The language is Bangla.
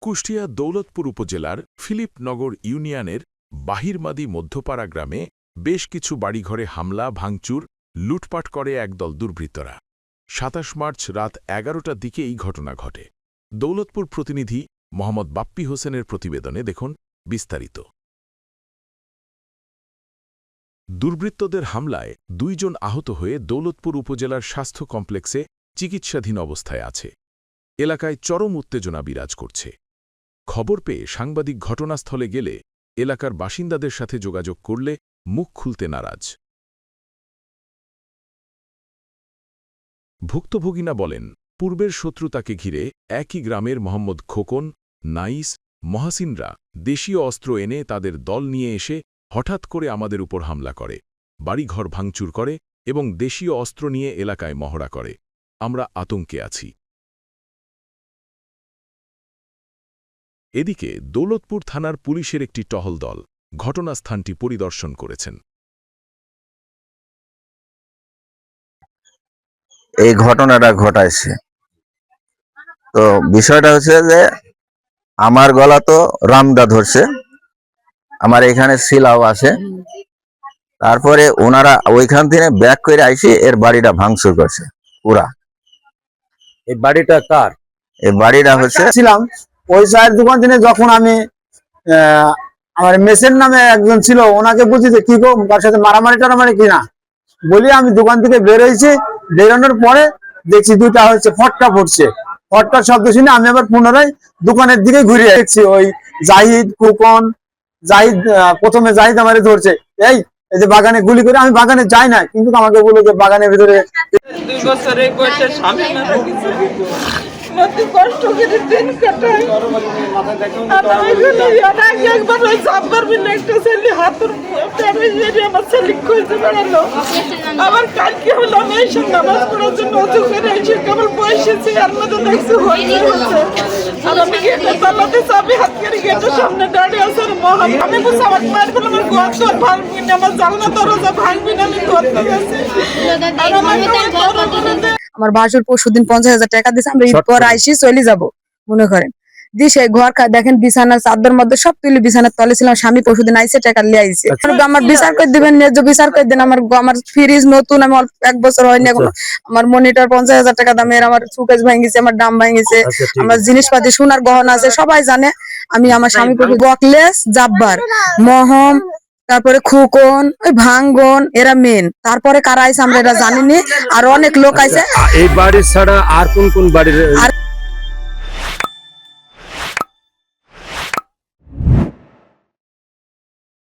কুষ্টিয়া দৌলতপুর উপজেলার ফিলিপনগর ইউনিয়নের বাহিরমাদি মধ্যপাড়া গ্রামে বেশ কিছু বাড়িঘরে হামলা, ভাঙচুর, লুটপাট করে একদল দুর্বৃত্তরা। ২৭ মার্চ রাত ১১টার দিকে এই ঘটনা ঘটে। দৌলতপুর প্রতিনিধি মোহাম্মদ বাপ্পি হোসেনের প্রতিবেদনে দেখুন বিস্তারিত। দুর্বৃত্তদের হামলায় ২ জন আহত হয়ে দৌলতপুর উপজেলার স্বাস্থ্য কমপ্লেক্সে চিকিৎসাধীন অবস্থায় আছে। এলাকায় চরম উত্তেজনা বিরাজ করছে। খবর পেয়ে সাংবাদিক ঘটনাস্থলে গেলে এলাকার বাসিন্দাদের সাথে যোগাযোগ করলে মুখ খুলতে নারাজ। ভুক্তভোগীরা বলেন, পূর্বের শত্রুতাকে ঘিরে একই গ্রামের মোহাম্মদ খোকন, নাইস, মহাসিনরা দেশীয় অস্ত্র এনে তাদের দল নিয়ে এসে হঠাৎ করে আমাদের উপর হামলা করে, বাড়িঘর ভাঙচুর করে এবং দেশীয় অস্ত্র নিয়ে এলাকায় মহড়া করে। আমরা আতঙ্কে আছি। এদিকে দৌলতপুর থানার পুলিশের একটি টহল দল ঘটনাস্থানটি পরিদর্শন করেছেন। এই ঘটনাটা ঘটাইছে তো বিষয়টা হচ্ছে যে আমার গলা তো রামদা ধরছে, আমার এখানে শিলাও আছে। তারপরে ওনারা ওইখান থেকে ব্যাক করে আইসি এর বাড়িটা ভাঙচুর করছে পুরা। এই বাড়িটা কার? এই বাড়িটা হচ্ছে ছিলাম ওই চায়ের দোকান থেকে, যখন আমি আমার মেসের নামে একজন ছিল, ওনাকে বুঝি যে কি গো তার সাথে মারামারি টারামারি কিনা বলি, আমি দোকান থেকে বেরোইছি। বেরোনোর পরে দেখছি দুইটা হচ্ছে ফটকা ফুটছে। ফটকার শব্দ শুনে আমি আবার পুনরায় দোকানের দিকে ঘুরে দেখছি ওই জাহিদ, খোকন, জাহিদ প্রথমে জাহিদ আমারে ধরছে, এই যে বাগানে গুলি করে। আমি বাগানে যাই না, কিন্তু আমাকে বললো যে বাগানের ভিতরে 2 বছরে কইতে স্বামী মারা গেছে, মতে কষ্ট করে দিন কাটাই। একবার ওই চাপবার বিলে একটা ছেলে হাতের প্যারে আমার ছেলে কইতে বেড়ালো। আবার কালকে হলো আমি এসে নামাজ পড়ার জন্য অজু করে এসে কেবল বসেছি, আর মধ্যে দেখছি হয়েছে। আর আমি গেটে চালাতে চাবি হাত করে গেটের সামনে দাঁড়িয়ে আছে। আমি বলছি আমার মায়ের বলে আমার ঘর তোর ভাঙবি না, আমার জানলা দরজা ভাঙবি না, আমি করতে গেছি। আমার ভাসুর পরশুদিন 50,000 টাকা দিছে, আমরা ঈদ পর আইসি চলে যাবো মনে করেন। দিছে ঘর দেখেন বিছানার চাদর মধ্যে সব তুলে বিছানার তলে ছিলাম। স্বামী পরশুদিন আইসে টাকা লিয়ে আইসে। আমার বিচার করে দিবেন, ন্যায্য বিচার করে দেন। আমার ফ্রিজ নতুন, আমি 1 বছর হয়নি এখন। আমার মনিটর 50,000 টাকা দামের, আমার সুকেশ ভাঙিছে, আমার ডাম ভাঙিছে, আমার জিনিসপাতি সোনার গহনা আছে সবাই জানে। আমি আমার স্বামী বকলেস, জাব্বার, মহম, তারপরে খুকন, ওই ভাঙ্গন, এরা মেন। তারপরে কারা আইছে আমরা এটা জানিনি, আর অনেক লোক আইছে। এই বাড়ি ছাড়া আর কোন কোন বাড়ির? আর